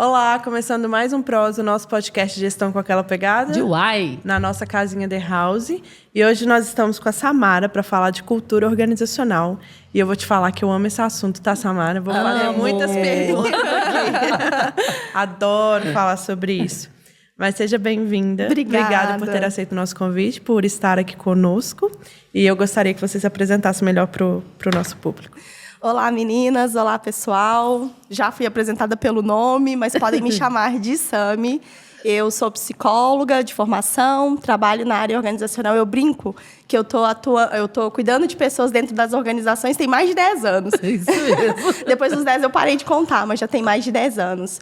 Olá, começando mais um Prós, o nosso podcast de gestão com aquela pegada. De uai! Na nossa casinha The House. E hoje nós estamos com a Samara para falar de cultura organizacional. E eu vou te falar que eu amo esse assunto, tá, Samara? Vou fazer muitas perguntas aqui. Adoro falar sobre isso. Mas seja bem-vinda. Obrigada por ter aceito o nosso convite, por estar aqui conosco. E eu gostaria que você se apresentasse melhor para o nosso público. Olá, meninas. Olá, pessoal. Já fui apresentada pelo nome, mas podem me chamar de Sami. Eu sou psicóloga de formação, trabalho na área organizacional. Eu brinco que eu tô cuidando de pessoas dentro das organizações tem mais de 10 anos. Isso mesmo. Depois dos 10 eu parei de contar, mas já tem mais de 10 anos.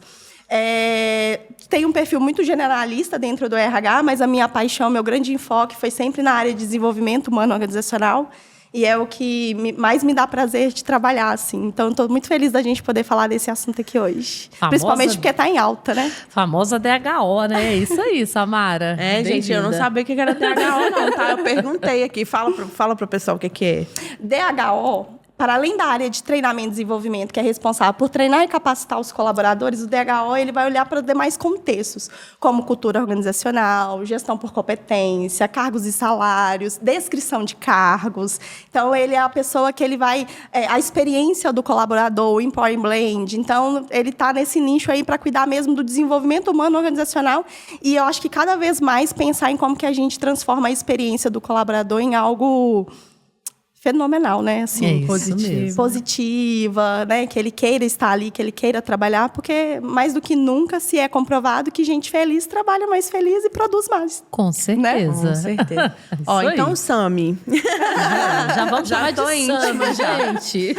Tem um perfil muito generalista dentro do RH, mas a minha paixão, meu grande enfoque foi sempre na área de desenvolvimento humano organizacional. E é o que mais me dá prazer de trabalhar, assim. Então, estou muito feliz da gente poder falar desse assunto aqui hoje. Principalmente porque está em alta, né? Famosa DHO, né? É isso aí, Samara. Gente, eu não sabia o que era DHO, não, tá? Eu perguntei aqui. Fala pro pessoal o que é. DHO, para além da área de treinamento e desenvolvimento, que é responsável por treinar e capacitar os colaboradores, o DHO ele vai olhar para demais contextos, como cultura organizacional, gestão por competência, cargos e salários, descrição de cargos. Então, ele é a pessoa que ele vai... a experiência do colaborador, o employee blend. Então, ele está nesse nicho aí para cuidar mesmo do desenvolvimento humano organizacional. E eu acho que cada vez mais pensar em como que a gente transforma a experiência do colaborador em algo... fenomenal, né? Assim, positiva, né? Que ele queira estar ali, que ele queira trabalhar, porque mais do que nunca se é comprovado que gente feliz trabalha mais feliz e produz mais. Com certeza. Né? Com certeza. Então, Sami. Já vamos chamar de Sami, gente.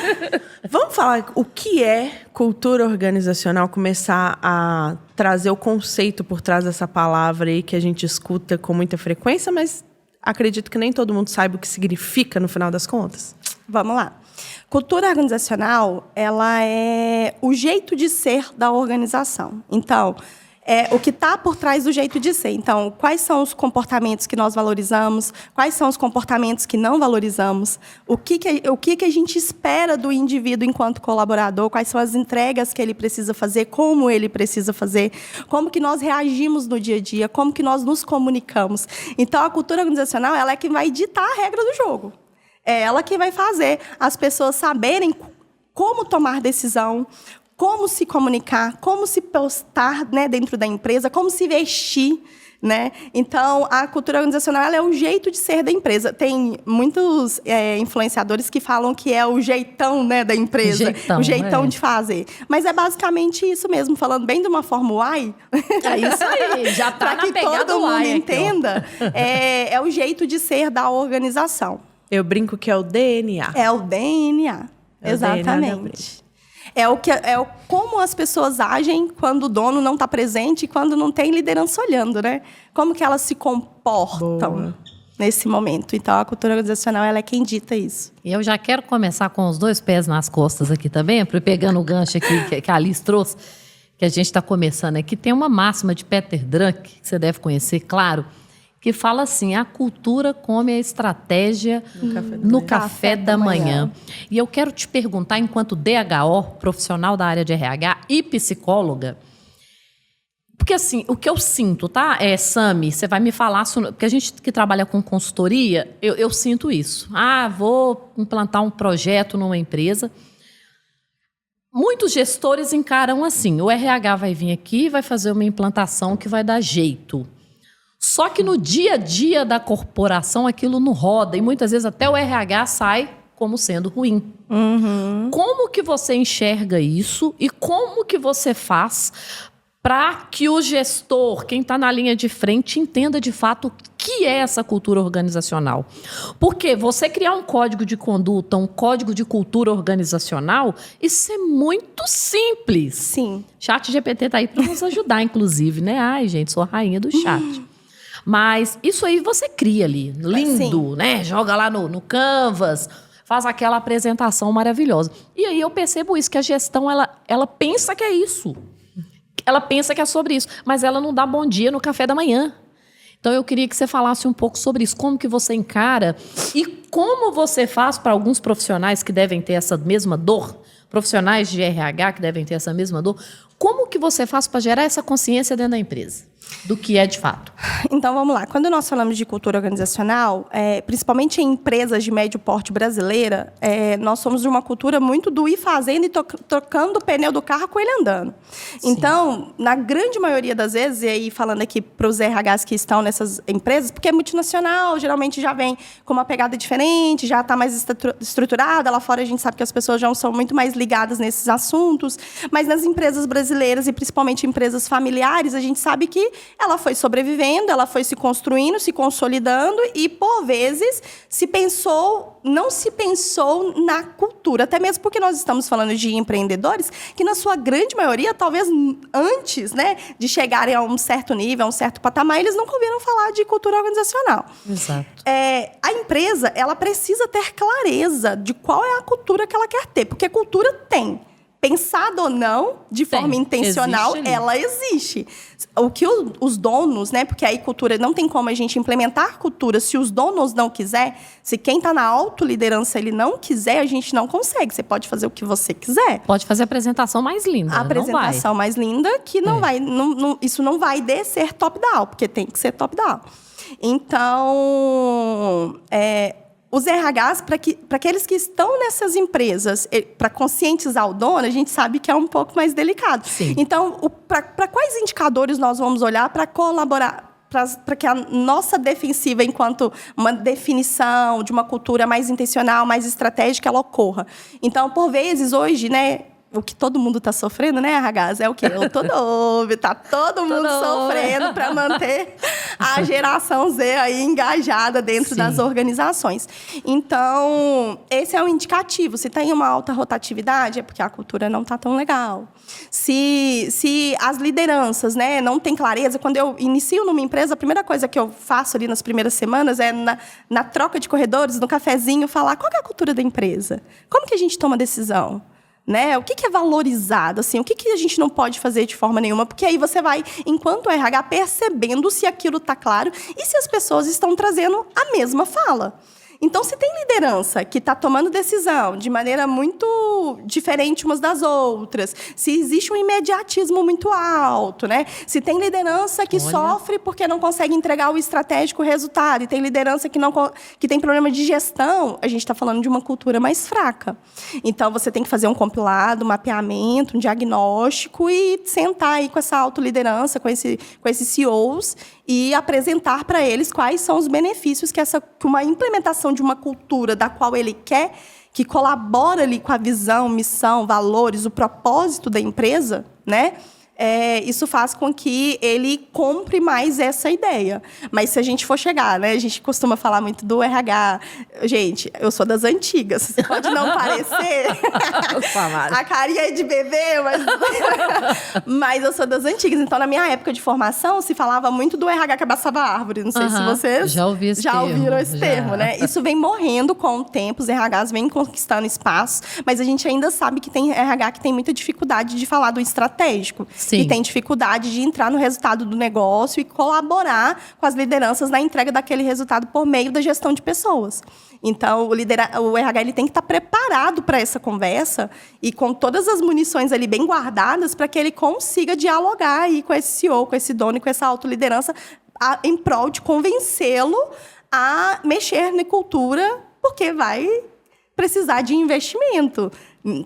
Vamos falar o que é cultura organizacional, começar a trazer o conceito por trás dessa palavra aí que a gente escuta com muita frequência, mas acredito que nem todo mundo saiba o que significa no final das contas. Vamos lá. Cultura organizacional, ela é o jeito de ser da organização. Então, é o que está por trás do jeito de ser. Então, quais são os comportamentos que nós valorizamos? Quais são os comportamentos que não valorizamos? O que a gente espera do indivíduo enquanto colaborador? Quais são as entregas que ele precisa fazer? Como ele precisa fazer? Como que nós reagimos no dia a dia? Como que nós nos comunicamos? Então, a cultura organizacional ela é quem vai ditar a regra do jogo. É ela que vai fazer as pessoas saberem como tomar decisão, como se comunicar, como se postar, né, dentro da empresa, como se vestir, né? Então, a cultura organizacional ela é o jeito de ser da empresa. Tem muitos influenciadores que falam que é o jeitão, né, da empresa, o jeitão de fazer. Mas é basicamente isso mesmo, falando bem de uma forma uai. É isso aí, já tá na pegada para que todo mundo aqui, entenda, é o jeito de ser da organização. Eu brinco que é o DNA. É o DNA, exatamente. Como as pessoas agem quando o dono não está presente e quando não tem liderança olhando, né? Como que elas se comportam nesse momento. Então, a cultura organizacional ela é quem dita isso. E eu já quero começar com os 2 pés nas costas aqui também, pegando o gancho aqui que a Alice trouxe, que a gente está começando aqui. Tem uma máxima de Peter Drucker, que você deve conhecer, claro, que fala assim, a cultura come a estratégia no café da manhã. E eu quero te perguntar, enquanto DHO, profissional da área de RH e psicóloga, porque assim, o que eu sinto, tá? Sami, você vai me falar, porque a gente que trabalha com consultoria, eu sinto isso. Vou implantar um projeto numa empresa. Muitos gestores encaram assim, o RH vai vir aqui e vai fazer uma implantação que vai dar jeito. Só que no dia a dia da corporação aquilo não roda e muitas vezes até o RH sai como sendo ruim. Uhum. Como que você enxerga isso e como que você faz para que o gestor, quem está na linha de frente, entenda de fato o que é essa cultura organizacional? Porque você criar um código de conduta, um código de cultura organizacional, isso é muito simples. Sim. ChatGPT está aí para nos ajudar, inclusive, né? Ai, gente, sou a rainha do chat. Mas isso aí você cria ali, lindo, né? Joga lá no Canvas, faz aquela apresentação maravilhosa. E aí eu percebo isso, que a gestão, ela pensa que é isso. Ela pensa que é sobre isso, mas ela não dá bom dia no café da manhã. Então, eu queria que você falasse um pouco sobre isso, como que você encara e como você faz para alguns profissionais que devem ter essa mesma dor, profissionais de RH que devem ter essa mesma dor, como que você faz para gerar essa consciência dentro da empresa? Do que é de fato? Então, vamos lá. Quando nós falamos de cultura organizacional, principalmente em empresas de médio porte brasileira, nós somos de uma cultura muito do ir fazendo e trocando o pneu do carro com ele andando. Sim. Então, na grande maioria das vezes, e aí falando aqui para os RHs que estão nessas empresas, porque é multinacional, geralmente já vem com uma pegada diferente, já está mais estruturada. Lá fora a gente sabe que as pessoas já são muito mais ligadas nesses assuntos. Mas nas empresas brasileiras, e principalmente empresas familiares, a gente sabe que ela foi sobrevivendo, ela foi se construindo, se consolidando e, por vezes, não se pensou na cultura. Até mesmo porque nós estamos falando de empreendedores que, na sua grande maioria, talvez antes, né, de chegarem a um certo nível, a um certo patamar, eles nunca ouviram falar de cultura organizacional. Exato. A empresa, ela precisa ter clareza de qual é a cultura que ela quer ter, porque cultura tem. Pensado ou não, de forma intencional, ela existe. O que os donos, né? Porque aí cultura não tem como a gente implementar cultura se os donos não quiser. Se quem está na autoliderança ele não quiser, a gente não consegue. Você pode fazer o que você quiser. Pode fazer a apresentação mais linda. A apresentação mais linda que não vai, isso não vai descer top-down, porque tem que ser top-down. Então, os RHs, para aqueles que estão nessas empresas, para conscientizar o dono, a gente sabe que é um pouco mais delicado. Sim. Então, para quais indicadores nós vamos olhar para colaborar, para que a nossa defensiva, enquanto uma definição de uma cultura mais intencional, mais estratégica, ela ocorra? Então, por vezes, hoje, né, o que todo mundo está sofrendo, né, RHs? É o quê? O todo tá todo mundo sofrendo para manter a geração Z aí engajada dentro das organizações. Então, esse é um indicativo. Se tem uma alta rotatividade, é porque a cultura não está tão legal. Se as lideranças, né, não têm clareza, quando eu inicio numa empresa, a primeira coisa que eu faço ali nas primeiras semanas é, na troca de corredores, no cafezinho, falar qual que é a cultura da empresa? Como que a gente toma decisão? Né? O que é valorizado? Assim, o que a gente não pode fazer de forma nenhuma? Porque aí você vai, enquanto RH, percebendo se aquilo está claro e se as pessoas estão trazendo a mesma fala. Então, se tem liderança que está tomando decisão de maneira muito diferente umas das outras, se existe um imediatismo muito alto, né? Se tem liderança que sofre porque não consegue entregar o estratégico resultado, e tem liderança que tem problema de gestão, a gente está falando de uma cultura mais fraca. Então, você tem que fazer um compilado, um mapeamento, um diagnóstico e sentar aí com essa autoliderança, com esses CEOs e apresentar para eles quais são os benefícios que uma implementação de uma cultura da qual ele quer, que colabora ali com a visão, missão, valores, o propósito da empresa, né? Isso faz com que ele compre mais essa ideia. Mas se a gente for chegar, né? A gente costuma falar muito do RH. Gente, eu sou das antigas. Pode não parecer. A carinha é de bebê, mas eu sou das antigas. Então, na minha época de formação, se falava muito do RH que abraçava a árvore. Não sei se vocês já ouviram esse termo, né? Isso vem morrendo com o tempo. Os RHs vêm conquistando espaço. Mas a gente ainda sabe que tem RH que tem muita dificuldade de falar do estratégico. Sim. E tem dificuldade de entrar no resultado do negócio e colaborar com as lideranças na entrega daquele resultado por meio da gestão de pessoas. Então, o RH ele tem que estar preparado para essa conversa e com todas as munições ali bem guardadas para que ele consiga dialogar aí com esse CEO, com esse dono e com essa autoliderança em prol de convencê-lo a mexer na cultura, porque vai precisar de investimento.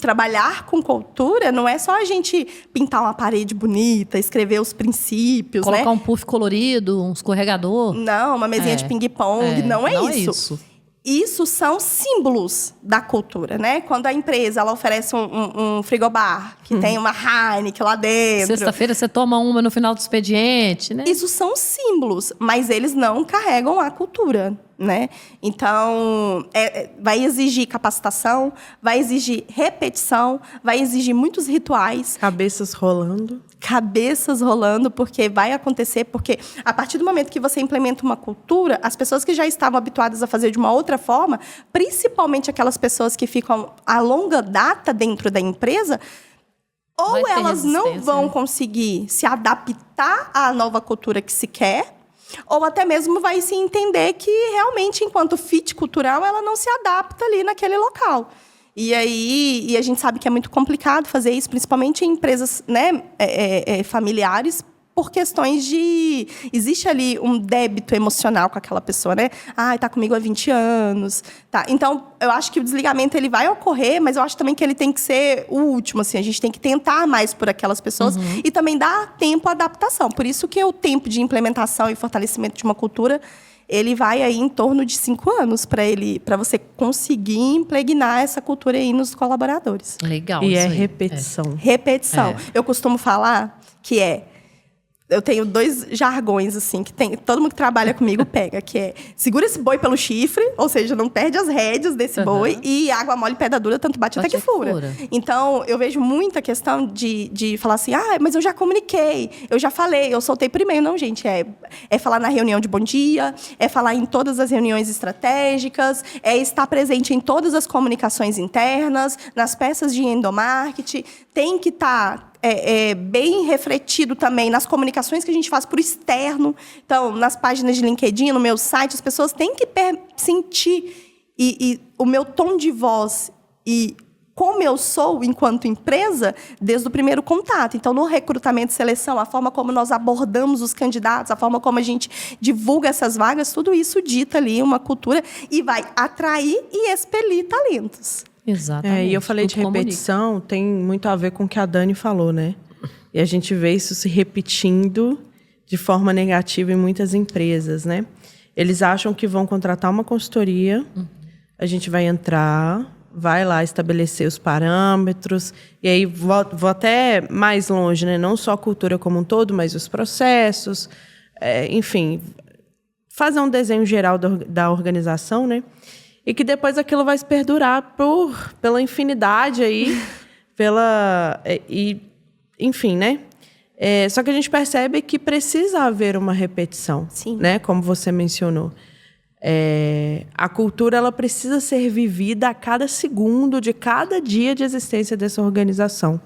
Trabalhar com cultura não é só a gente pintar uma parede bonita, escrever os princípios, colocar um puff colorido, um escorregador. Não, uma mesinha de ping-pong, não é isso. Isso são símbolos da cultura, né? Quando a empresa ela oferece um frigobar, que tem uma Heineken lá dentro. Sexta-feira você toma uma no final do expediente, né? Isso são símbolos, mas eles não carregam a cultura, né? Então, vai exigir capacitação, vai exigir repetição, vai exigir muitos rituais. Cabeças rolando, porque vai acontecer, porque a partir do momento que você implementa uma cultura, as pessoas que já estavam habituadas a fazer de uma outra forma, principalmente aquelas pessoas que ficam a longa data dentro da empresa, ou elas não vão conseguir se adaptar à nova cultura que se quer, ou até mesmo vai se entender que realmente, enquanto fit cultural, ela não se adapta ali naquele local. E a gente sabe que é muito complicado fazer isso, principalmente em empresas, né, familiares, por questões de... Existe ali um débito emocional com aquela pessoa, né? Tá comigo há 20 anos. Tá. Então, eu acho que o desligamento ele vai ocorrer, mas eu acho também que ele tem que ser o último. Assim, a gente tem que tentar mais por aquelas pessoas e também dar tempo à adaptação. Por isso que o tempo de implementação e fortalecimento de uma cultura, ele vai aí em torno de 5 anos para você conseguir impregnar essa cultura aí nos colaboradores. Legal. E isso é aí. repetição. Repetição. Eu costumo falar que eu tenho 2 jargões, assim, que todo mundo que trabalha comigo pega, que é segura esse boi pelo chifre, ou seja, não perde as rédeas desse boi, e água mole, pedra dura, tanto bate até que fura. Então, eu vejo muita questão de falar assim, mas eu já comuniquei, eu já falei, eu soltei por e-mail. Não, gente, é falar na reunião de bom dia, é falar em todas as reuniões estratégicas, é estar presente em todas as comunicações internas, nas peças de endomarketing, tem que estar... bem refletido também nas comunicações que a gente faz por externo. Então, nas páginas de LinkedIn, no meu site, as pessoas têm que sentir e o meu tom de voz e como eu sou enquanto empresa desde o primeiro contato. Então, no recrutamento e seleção, a forma como nós abordamos os candidatos, a forma como a gente divulga essas vagas, tudo isso dita ali uma cultura e vai atrair e expelir talentos. Exatamente. E eu falei de repetição, tem muito a ver com o que a Dani falou, né? E a gente vê isso se repetindo de forma negativa em muitas empresas, né? Eles acham que vão contratar uma consultoria, a gente vai entrar, vai lá estabelecer os parâmetros, e aí vou até mais longe, né? Não só a cultura como um todo, mas os processos, enfim, fazer um desenho geral da organização, né? E que depois aquilo vai se perdurar pela infinidade aí, enfim, né? Só que a gente percebe que precisa haver uma repetição, Sim. Né? Como você mencionou. A cultura ela precisa ser vivida a cada segundo de cada dia de existência dessa organização.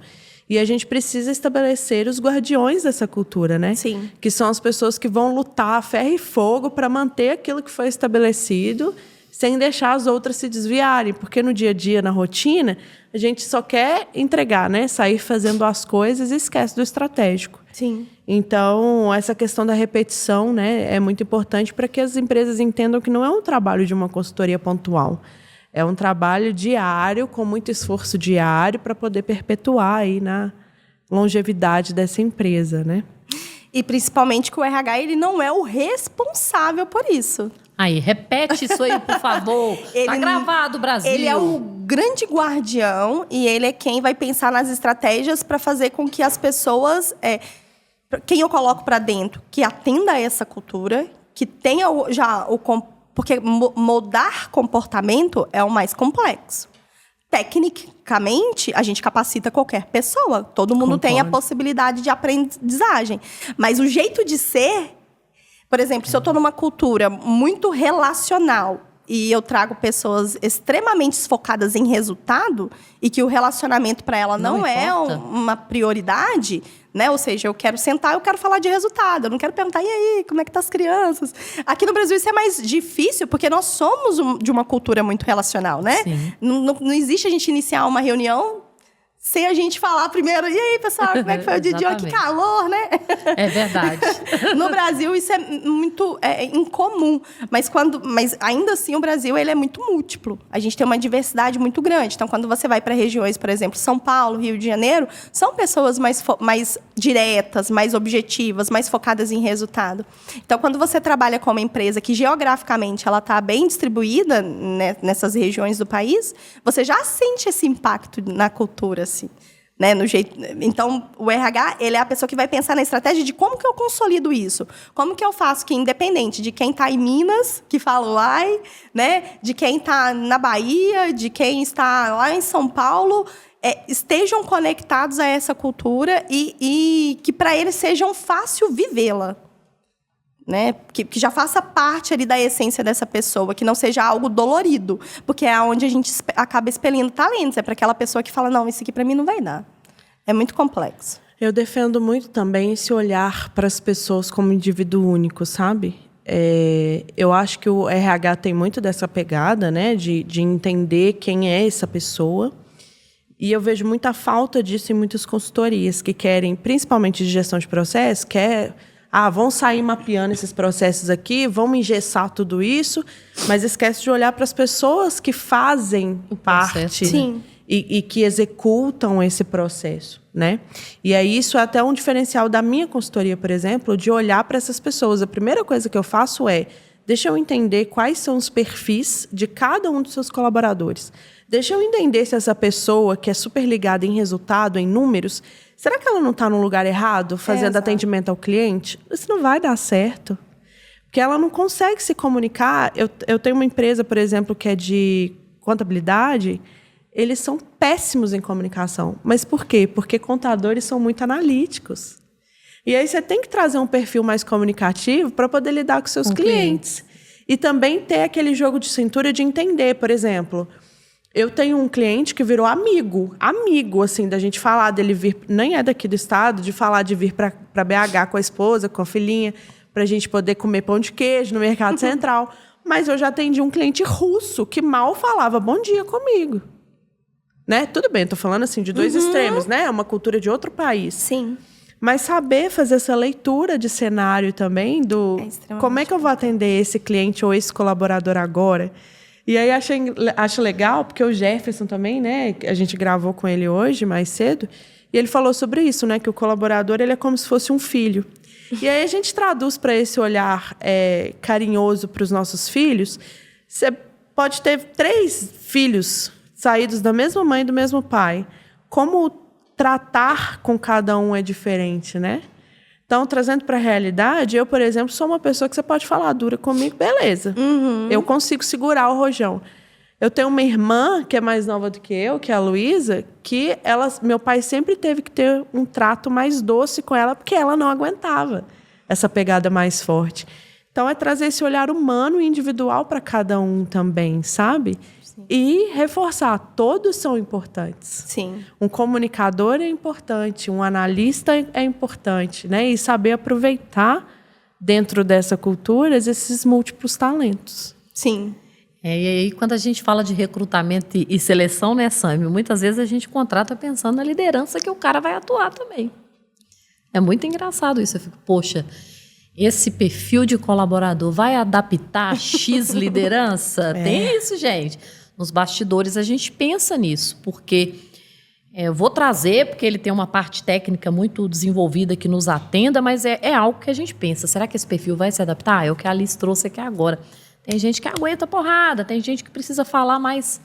E a gente precisa estabelecer os guardiões dessa cultura, né? Sim. Que são as pessoas que vão lutar a ferro e fogo para manter aquilo que foi estabelecido, sem deixar as outras se desviarem. Porque no dia a dia, na rotina, a gente só quer entregar, né? Sair fazendo as coisas e esquece do estratégico. Sim. Então, essa questão da repetição, né, é muito importante para que as empresas entendam que não é um trabalho de uma consultoria pontual. É um trabalho diário, com muito esforço diário, para poder perpetuar aí na longevidade dessa empresa, né? E principalmente que o RH ele não é o responsável por isso. Aí, repete isso aí, por favor. Tá gravado, Brasil. Ele é o grande guardião e ele é quem vai pensar nas estratégias para fazer com que as pessoas... quem eu coloco para dentro, que atenda a essa cultura, que tenha porque moldar comportamento é o mais complexo. Tecnicamente, a gente capacita qualquer pessoa. Todo mundo tem a possibilidade de aprendizagem. Mas o jeito de ser... Por exemplo, se eu estou numa cultura muito relacional e eu trago pessoas extremamente focadas em resultado e que o relacionamento para ela não é uma prioridade, né? Ou seja, eu quero sentar, eu quero falar de resultado. Eu não quero perguntar, e aí, como é que tá as crianças? Aqui no Brasil isso é mais difícil, porque nós somos de uma cultura muito relacional, né? Não existe a gente iniciar uma reunião sem a gente falar primeiro, e aí, pessoal, como é que foi o dia de hoje? Que calor, né? É verdade. No Brasil, isso é muito incomum. Mas ainda assim, o Brasil ele é muito múltiplo. A gente tem uma diversidade muito grande. Então, quando você vai para regiões, por exemplo, São Paulo, Rio de Janeiro, são pessoas mais diretas, mais objetivas, mais focadas em resultado. Então, quando você trabalha com uma empresa que, geograficamente, ela está bem distribuída, né, nessas regiões do país, você já sente esse impacto na cultura, assim. Né, no jeito... Então, o RH ele é a pessoa que vai pensar na estratégia de como que eu consolido isso. Como que eu faço que, independente de quem está em Minas, que fala uai, né, de quem está na Bahia, de quem está lá em São Paulo, estejam conectados a essa cultura e que para eles sejam fácil vivê-la. Né? Que já faça parte ali da essência dessa pessoa, que não seja algo dolorido, porque é onde a gente acaba expelindo talentos, é para aquela pessoa que fala, não, isso aqui para mim não vai dar. É muito complexo. Eu defendo muito também esse olhar para as pessoas como indivíduo único, sabe? eu acho que o RH tem muito dessa pegada, né, de entender quem é essa pessoa. E eu vejo muita falta disso em muitas consultorias que querem, principalmente de gestão de processo, vão sair mapeando esses processos aqui, vamos engessar tudo isso, mas esquece de olhar para as pessoas que fazem parte. Sim. E que executam esse processo, né? E aí isso é até um diferencial da minha consultoria, por exemplo, de olhar para essas pessoas. A primeira coisa que eu faço deixa eu entender quais são os perfis de cada um dos seus colaboradores. Deixa eu entender se essa pessoa que é super ligada em resultado, em números, será que ela não está no lugar errado, fazendo atendimento ao cliente? Isso não vai dar certo. Porque ela não consegue se comunicar. Eu tenho uma empresa, por exemplo, que é de contabilidade. Eles são péssimos em comunicação. Mas por quê? Porque contadores são muito analíticos. E aí você tem que trazer um perfil mais comunicativo para poder lidar com seus clientes. E também ter aquele jogo de cintura de entender. Por exemplo, eu tenho um cliente que virou amigo, assim, da gente falar dele vir, nem é daqui do estado, de vir para BH com a esposa, com a filhinha, para a gente poder comer pão de queijo no Mercado Central. Mas eu já atendi um cliente russo que mal falava bom dia comigo. Né? Tudo bem, estou falando assim de dois extremos, né? É uma cultura de outro país. Sim. Mas saber fazer essa leitura de cenário também como é que eu vou atender esse cliente ou esse colaborador agora. E aí acho legal, porque o Jefferson também, né? A gente gravou com ele hoje, mais cedo, e ele falou sobre isso, né? Que o colaborador ele é como se fosse um filho. E aí a gente traduz para esse olhar carinhoso para os nossos filhos. Você pode ter 3 filhos saídos da mesma mãe e do mesmo pai. Como tratar com cada um é diferente, né? Então, trazendo para a realidade, eu, por exemplo, sou uma pessoa que você pode falar dura comigo, beleza. Eu consigo segurar o rojão. Eu tenho uma irmã que é mais nova do que eu, que é a Luísa, que meu pai sempre teve que ter um trato mais doce com ela, porque ela não aguentava essa pegada mais forte. Então, é trazer esse olhar humano e individual para cada um também, sabe? E reforçar, todos são importantes. Sim. Um comunicador é importante, um analista é importante, né? E saber aproveitar dentro dessa cultura esses múltiplos talentos. Sim. E aí, quando a gente fala de recrutamento e seleção, né, Sami? Muitas vezes a gente contrata pensando na liderança que o cara vai atuar também. É muito engraçado isso. Eu fico, poxa, esse perfil de colaborador vai adaptar a X liderança? Tem isso, gente. Nos bastidores a gente pensa nisso, porque eu vou trazer, porque ele tem uma parte técnica muito desenvolvida que nos atenda, mas é algo que a gente pensa. Será que esse perfil vai se adaptar? É o que a Alice trouxe aqui agora. Tem gente que aguenta porrada, tem gente que precisa falar mais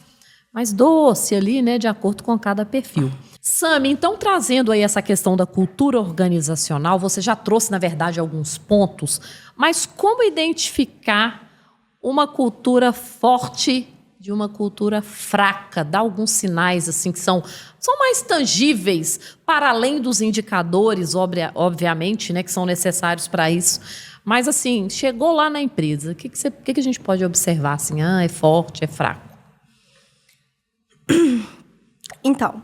doce ali, né, de acordo com cada perfil. Sami, então, trazendo aí essa questão da cultura organizacional, você já trouxe, na verdade, alguns pontos, mas como identificar uma cultura forte de uma cultura fraca? Dá alguns sinais assim que são mais tangíveis, para além dos indicadores, obviamente, né, que são necessários para isso. Mas, assim, chegou lá na empresa, o que a gente pode observar? Assim, é forte, é fraco? Então,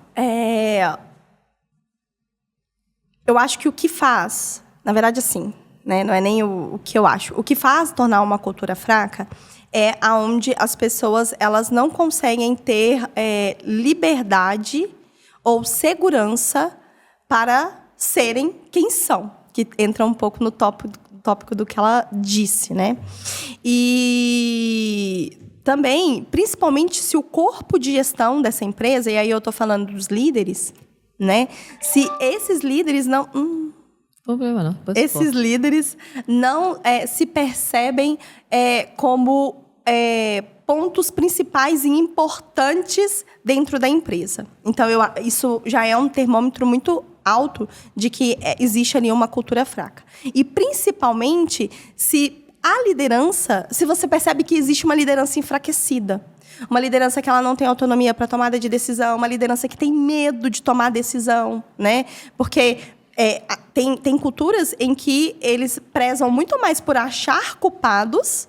eu acho que o que faz, na verdade, assim, né, não é nem o que eu acho. O que faz tornar uma cultura fraca é aonde as pessoas elas não conseguem ter liberdade ou segurança para serem quem são, que entra um pouco no tópico do que ela disse, né? E também, principalmente se o corpo de gestão dessa empresa, e aí eu estou falando dos líderes, né? Se esses líderes não... Problema não. Esses líderes não se percebem como pontos principais e importantes dentro da empresa. Então, isso já é um termômetro muito alto de que existe ali uma cultura fraca. E, principalmente, se você percebe que existe uma liderança enfraquecida, uma liderança que ela não tem autonomia para tomada de decisão, uma liderança que tem medo de tomar decisão, né? Porque tem culturas em que eles prezam muito mais por achar culpados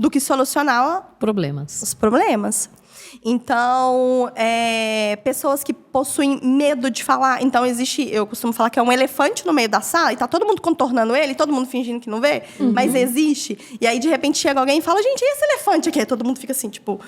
do que solucionar Problemas. os problemas. Então, pessoas que possuem medo de falar. Então, eu costumo falar que é um elefante no meio da sala e tá todo mundo contornando ele, todo mundo fingindo que não vê, mas existe. E aí, de repente, chega alguém e fala, gente, e esse elefante aqui? Aí todo mundo fica assim, tipo...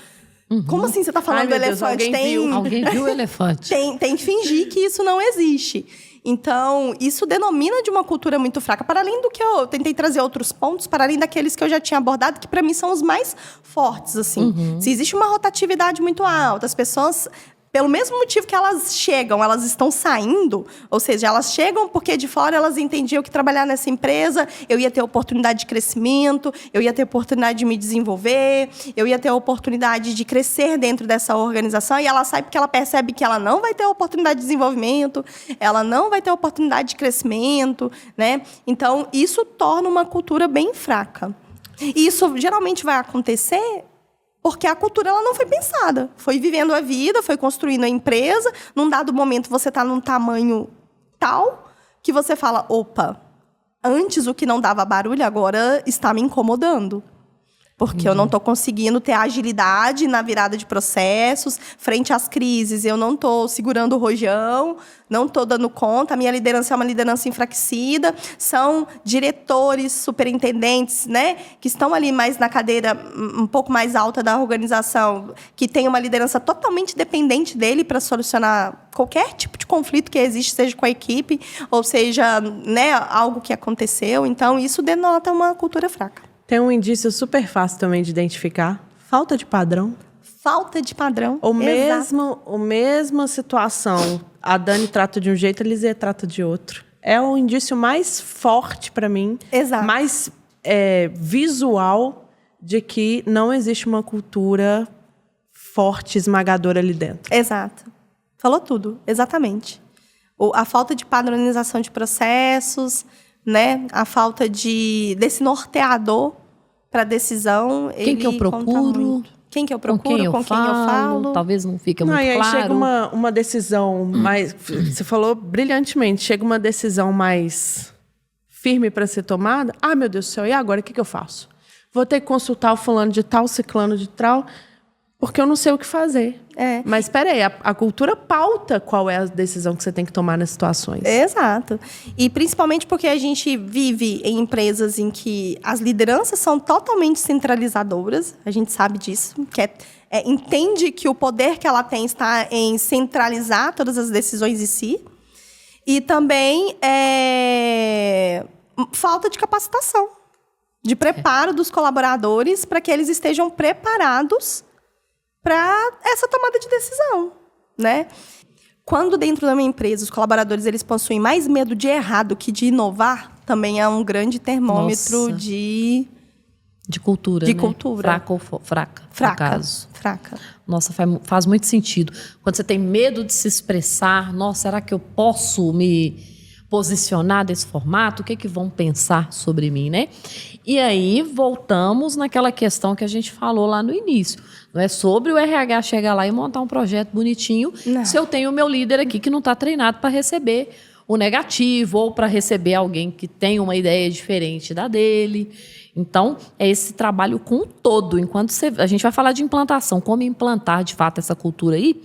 Como assim você está falando do elefante? Alguém viu o elefante. Tem que fingir que isso não existe. Então, isso denomina de uma cultura muito fraca. Para além do que eu tentei trazer outros pontos, para além daqueles que eu já tinha abordado, que para mim são os mais fortes, assim. Se existe uma rotatividade muito alta, as pessoas... Pelo mesmo motivo que elas chegam, elas estão saindo, ou seja, elas chegam porque de fora elas entendiam que trabalhar nessa empresa, eu ia ter oportunidade de crescimento, eu ia ter oportunidade de me desenvolver, eu ia ter oportunidade de crescer dentro dessa organização, e ela sai porque ela percebe que ela não vai ter oportunidade de desenvolvimento, ela não vai ter oportunidade de crescimento, né? Então, isso torna uma cultura bem fraca. E isso geralmente vai acontecer porque a cultura ela não foi pensada. Foi vivendo a vida, foi construindo a empresa. Num dado momento, você está num tamanho tal que você fala, opa, antes o que não dava barulho, agora está me incomodando. Porque eu não estou conseguindo ter agilidade na virada de processos, frente às crises, eu não estou segurando o rojão, não estou dando conta, a minha liderança é uma liderança enfraquecida, são diretores, superintendentes, né, que estão ali mais na cadeira um pouco mais alta da organização, que tem uma liderança totalmente dependente dele para solucionar qualquer tipo de conflito que existe, seja com a equipe, ou seja, né, algo que aconteceu. Então, isso denota uma cultura fraca. Tem um indício super fácil também de identificar. Falta de padrão. Falta de padrão. Ou mesma situação. A Dani trata de um jeito, a Elisê trata de outro. É o indício mais forte para mim. Exato. Mais visual de que não existe uma cultura forte, esmagadora ali dentro. Exato. Falou tudo. Exatamente. A falta de padronização de processos, né? A falta desse norteador para decisão. Quem que eu procuro? Quem que eu procuro? Com quem eu falo? Talvez não fique muito aí claro. Chega uma decisão mais... Você falou brilhantemente. Chega uma decisão mais firme para ser tomada. Ah, meu Deus do céu, e agora? O que eu faço? Vou ter que consultar o fulano de tal, ciclano de tal, porque eu não sei o que fazer. Mas espera aí, a cultura pauta qual é a decisão que você tem que tomar nas situações. Exato. E principalmente porque a gente vive em empresas em que as lideranças são totalmente centralizadoras, a gente sabe disso, que entende que o poder que ela tem está em centralizar todas as decisões em si. E também falta de capacitação, de preparo dos colaboradores para que eles estejam preparados para essa tomada de decisão, né? Quando dentro da minha empresa os colaboradores eles possuem mais medo de errar do que de inovar, também é um grande termômetro de cultura, de né? cultura. Fraca ou fraca, no caso. Fraca. Nossa, faz muito sentido. Quando você tem medo de se expressar, nossa, será que eu posso me posicionar desse formato? O que vão pensar sobre mim, né? E aí, voltamos naquela questão que a gente falou lá no início. Não é sobre o RH chegar lá e montar um projeto bonitinho, se eu tenho o meu líder aqui que não está treinado para receber o negativo ou para receber alguém que tem uma ideia diferente da dele. Então, é esse trabalho com o todo. Enquanto a gente vai falar de implantação, como implantar, de fato, essa cultura aí,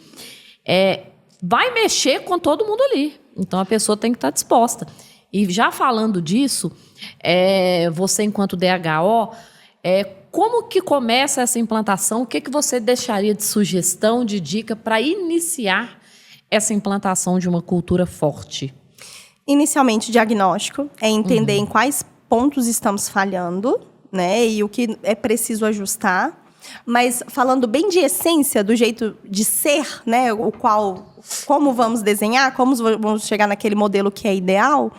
vai mexer com todo mundo ali. Então, a pessoa tem que estar disposta. E já falando disso, você, enquanto DHO, como que começa essa implantação? O que você deixaria de sugestão, de dica para iniciar essa implantação de uma cultura forte? Inicialmente, diagnóstico. É entender em quais pontos estamos falhando, né? E o que é preciso ajustar. Mas falando bem de essência, do jeito de ser, né? Como vamos desenhar, como vamos chegar naquele modelo que é ideal,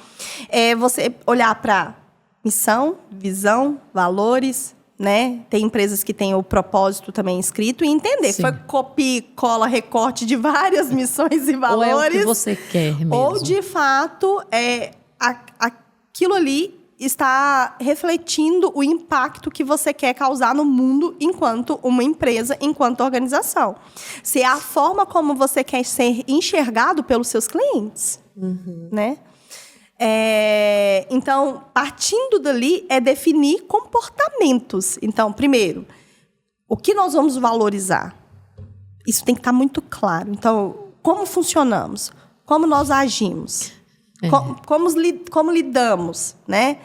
você olhar para missão, visão, valores, né? Tem empresas que têm o propósito também escrito e entender. Sim. Foi copia, cola, recorte de várias missões e valores. Ou é o que você quer mesmo. Ou, de fato, aquilo ali está refletindo o impacto que você quer causar no mundo enquanto uma empresa, enquanto organização. Se é a forma como você quer ser enxergado pelos seus clientes, né? Então, partindo dali, é definir comportamentos. Então, primeiro, o que nós vamos valorizar? Isso tem que estar muito claro. Então, como funcionamos? Como nós agimos? Como lidamos, né?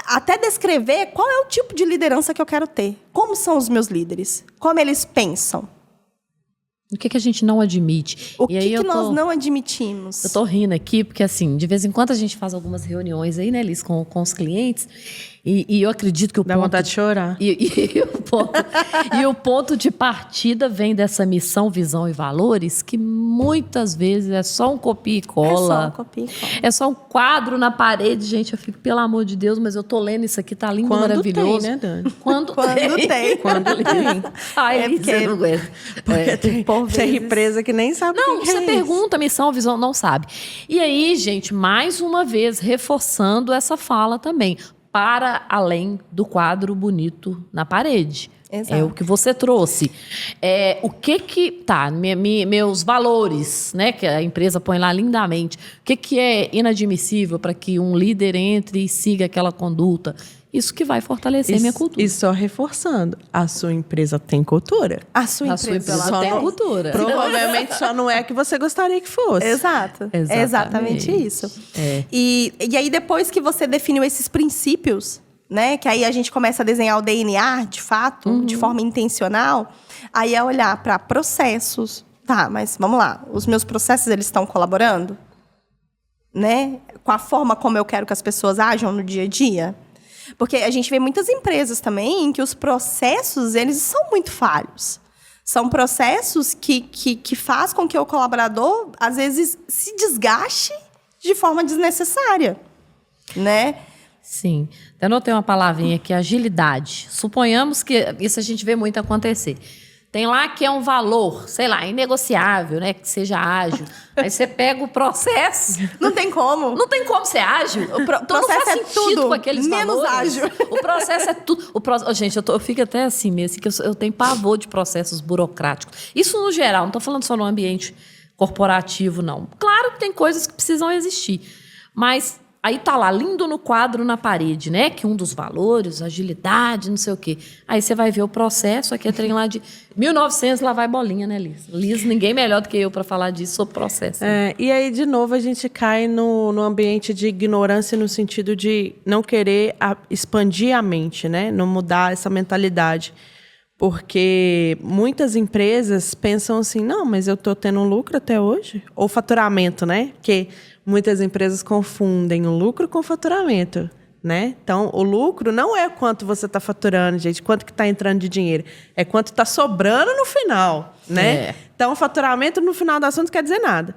Até descrever qual é o tipo de liderança que eu quero ter. Como são os meus líderes? Como eles pensam? O que a gente não admite? O que nós não admitimos? Eu tô rindo aqui, porque assim, de vez em quando a gente faz algumas reuniões aí, né, Liz, com os clientes, e eu acredito que Dá vontade de chorar. E o ponto de partida vem dessa missão, visão e valores, que muitas vezes é só um copia e cola. É só um copia e cola. É só um quadro na parede, gente. Eu fico, pelo amor de Deus, mas eu tô lendo isso aqui, tá lindo, maravilhoso. Tem, né, Dani? Quando tem. Quando tem. Ai, Liz, eu não aguento. Tem empresa que nem sabe Não, o que você é isso. pergunta, missão, visão, não sabe. E aí, gente, mais uma vez, reforçando essa fala também, para além do quadro bonito na parede. Exato. É o que você trouxe. O que tá, meus valores, né, que a empresa põe lá lindamente, o que é inadmissível para que um líder entre e siga aquela conduta? Isso que vai fortalecer minha cultura. E só reforçando, a sua empresa tem cultura. A sua empresa ela tem cultura. Provavelmente só não é a que você gostaria que fosse. Exato. É exatamente isso. E aí, depois que você definiu esses princípios, né, que aí a gente começa a desenhar o DNA, de fato, de forma intencional, aí é olhar para processos. Tá, mas vamos lá. Os meus processos, eles estão colaborando? Né? Com a forma como eu quero que as pessoas ajam no dia a dia? Porque a gente vê muitas empresas também em que os processos, eles são muito falhos. São processos que faz com que o colaborador, às vezes, se desgaste de forma desnecessária, né? Sim. Eu anotei uma palavrinha aqui, agilidade. Suponhamos que isso a gente vê muito acontecer. Tem lá que é um valor, sei lá, inegociável, né? Que seja ágil. Aí você pega o processo. Não tem como. Não tem como ser ágil. Então processo não faz é sentido tudo com aqueles menos valores. ágil. O processo é tudo. Gente, eu fico até assim mesmo, que eu tenho pavor de processos burocráticos. Isso no geral, não estou falando só no ambiente corporativo, não. Claro que tem coisas que precisam existir. Mas aí tá lá, lindo no quadro na parede, né? Que um dos valores, agilidade, não sei o quê. Aí você vai ver o processo, aqui é trem lá de 1900, lá vai bolinha, né, Liz? Liz, ninguém melhor do que eu para falar disso sobre processo. Né? E aí, de novo, a gente cai no ambiente de ignorância no sentido de não querer expandir a mente, né? Não mudar essa mentalidade. Porque muitas empresas pensam assim, não, mas eu estou tendo um lucro até hoje. Ou faturamento, né? Porque muitas empresas confundem o lucro com o faturamento, né? Então, o lucro não é quanto você está faturando, gente, quanto que está entrando de dinheiro. É quanto está sobrando no final, né? Então, o faturamento, no final do assunto, não quer dizer nada.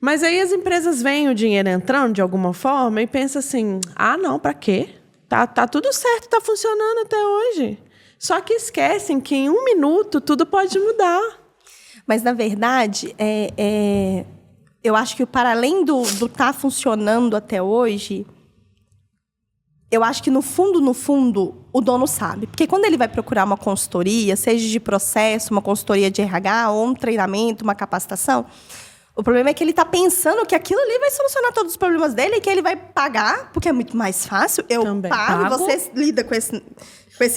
Mas aí as empresas veem o dinheiro entrando de alguma forma e pensam assim, não, para quê? Tá tudo certo, tá funcionando até hoje. Só que esquecem que em 1 minuto tudo pode mudar. Mas, na verdade, eu acho que para além do tá funcionando até hoje, eu acho que no fundo, o dono sabe. Porque quando ele vai procurar uma consultoria, seja de processo, uma consultoria de RH, ou um treinamento, uma capacitação, o problema é que ele está pensando que aquilo ali vai solucionar todos os problemas dele e que ele vai pagar, porque é muito mais fácil. Eu pago, você lida com esse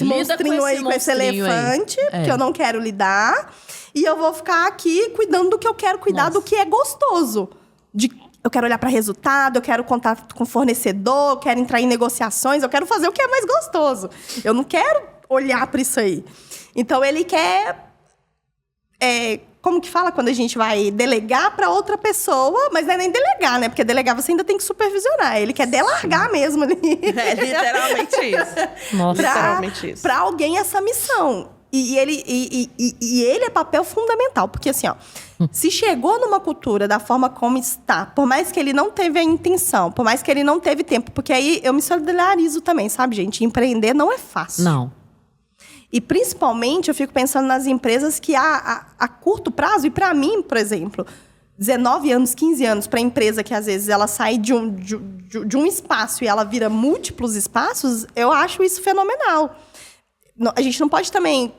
monstrinho aí, com esse elefante, que eu não quero lidar. E eu vou ficar aqui cuidando do que eu quero cuidar, do que é gostoso. Eu quero olhar para resultado, eu quero contato com fornecedor, eu quero entrar em negociações, eu quero fazer o que é mais gostoso. Eu não quero olhar para isso aí. Então, ele quer... como que fala quando a gente vai delegar para outra pessoa, mas não é nem delegar, né? Porque delegar você ainda tem que supervisionar. Ele quer delargar mesmo ali. É literalmente isso. Nossa, literalmente isso. Para alguém essa missão. E ele é papel fundamental. Porque assim, se chegou numa cultura da forma como está, por mais que ele não teve a intenção, por mais que ele não teve tempo, porque aí eu me solidarizo também, sabe, gente? Empreender não é fácil. Não. E, principalmente, eu fico pensando nas empresas que a curto prazo, e para mim, por exemplo, 19 anos, 15 anos, para a empresa que, às vezes, ela sai de um espaço e ela vira múltiplos espaços, eu acho isso fenomenal. A gente não pode também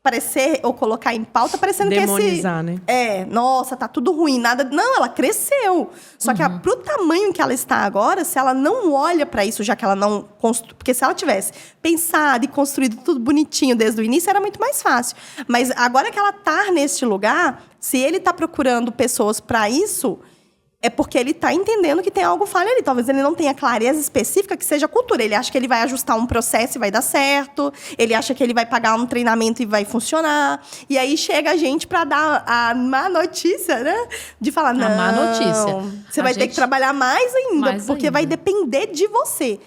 parecer ou colocar em pauta, parecendo demonizar, que né? Nossa, tá tudo ruim, nada. Não, ela cresceu. Só que pro tamanho que ela está agora, se ela não olha para isso, já que ela não porque se ela tivesse pensado e construído tudo bonitinho desde o início, era muito mais fácil. Mas agora que ela tá neste lugar, se ele tá procurando pessoas para isso, é porque ele está entendendo que tem algo falha ali. Talvez ele não tenha clareza específica que seja cultura. Ele acha que ele vai ajustar um processo e vai dar certo. Ele acha que ele vai pagar um treinamento e vai funcionar. E aí chega a gente para dar a má notícia, né? De falar, não, má notícia. Você vai ter que trabalhar mais ainda, porque vai depender de você.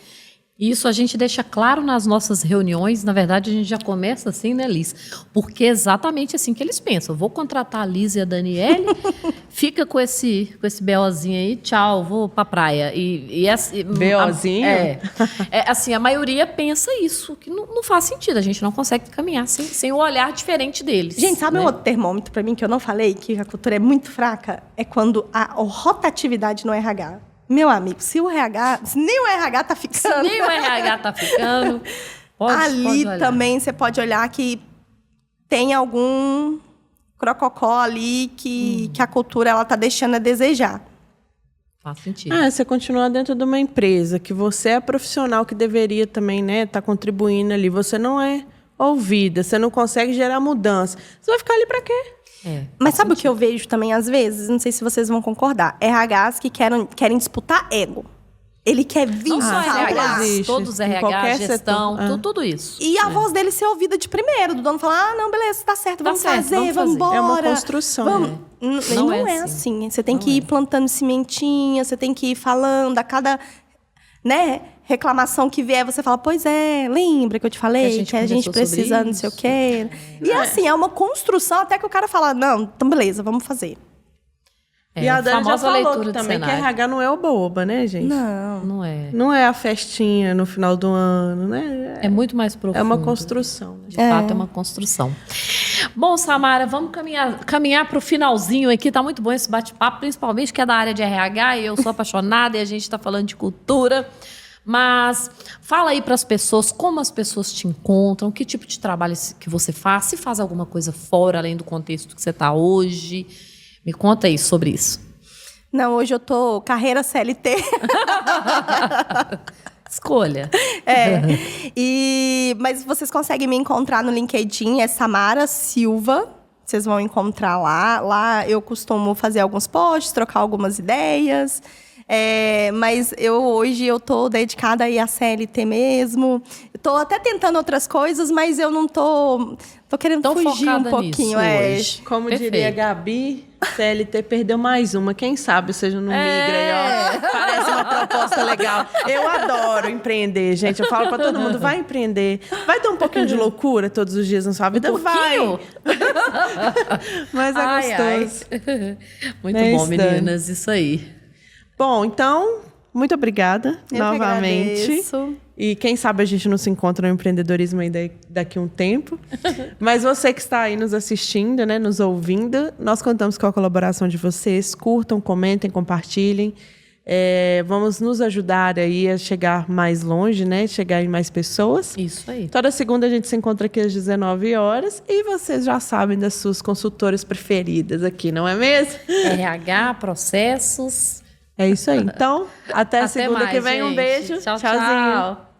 Isso a gente deixa claro nas nossas reuniões. Na verdade, a gente já começa assim, né, Liz? Porque é exatamente assim que eles pensam. Vou contratar a Liz e a Daniele, fica com esse BOzinho aí, tchau, vou pra praia. BOzinho? Assim, a maioria pensa isso, que não faz sentido. A gente não consegue caminhar sem o olhar diferente deles. Gente, sabe um outro termômetro para mim que eu não falei, que a cultura é muito fraca? É quando a rotatividade no RH. Meu amigo, se nem o RH tá ficando. Ali também você pode olhar que tem algum crococó ali que a cultura ela tá deixando a desejar. Faz sentido. Você continua dentro de uma empresa, que você é profissional que deveria também, né, tá contribuindo ali. Você não é ouvida, você não consegue gerar mudança. Você vai ficar ali para quê? Mas sabe o que eu vejo também às vezes? Não sei se vocês vão concordar. RHs que querem disputar ego. Ele quer vir não só RH, existe. todos os RH, gestão, tudo isso. E a voz dele ser ouvida de primeiro. Do dono falar, não, beleza, tá certo, vamos fazer, vamos embora. É uma construção. Não é assim. Você tem que ir plantando sementinha, você tem que ir falando a cada... né, reclamação que vier, você fala, pois lembra que eu te falei que a gente precisa não sei o quê. E assim, é uma construção até que o cara fala, não, então beleza, vamos fazer. E a Dani já falou que também que RH não é oba, né, gente? Não é. Não é a festinha no final do ano, né? É muito mais profundo. É uma construção. De fato, é uma construção. Bom, Samara, vamos caminhar para o finalzinho aqui. Tá muito bom esse bate-papo, principalmente que é da área de RH e eu sou apaixonada e a gente está falando de cultura. Mas fala aí para as pessoas como as pessoas te encontram, que tipo de trabalho que você faz, se faz alguma coisa fora, além do contexto que você está hoje. Me conta aí sobre isso. Não, hoje eu tô carreira CLT. Escolha. Mas vocês conseguem me encontrar no LinkedIn, é Samara Silva. Vocês vão encontrar lá. Lá eu costumo fazer alguns posts, trocar algumas ideias. Mas hoje eu tô dedicada aí à CLT mesmo. Tô até tentando outras coisas, mas eu não tô querendo fugir um pouquinho. Hoje. Como diria a Gabi, CLT perdeu mais uma. Quem sabe seja no migra aí, ó. Parece uma proposta legal. Eu adoro empreender, gente. Eu falo pra todo mundo, vai empreender. Vai ter um pouquinho de loucura todos os dias na sua vida? Vai! Mas é gostoso. Muito bom, meninas. Isso aí. Bom, então, muito obrigada novamente. Agradeço. E quem sabe a gente não se encontra no empreendedorismo aí daqui a um tempo. Mas você que está aí nos assistindo, né, nos ouvindo, nós contamos com a colaboração de vocês. Curtam, comentem, compartilhem. Vamos nos ajudar aí a chegar mais longe, né? Chegar em mais pessoas. Isso aí. Toda segunda a gente se encontra aqui às 19 horas. E vocês já sabem das suas consultoras preferidas aqui, não é mesmo? RH, processos... É isso aí. Então, até segunda mais, que vem. gente. Um beijo. Tchau, Tchauzinho. tchau.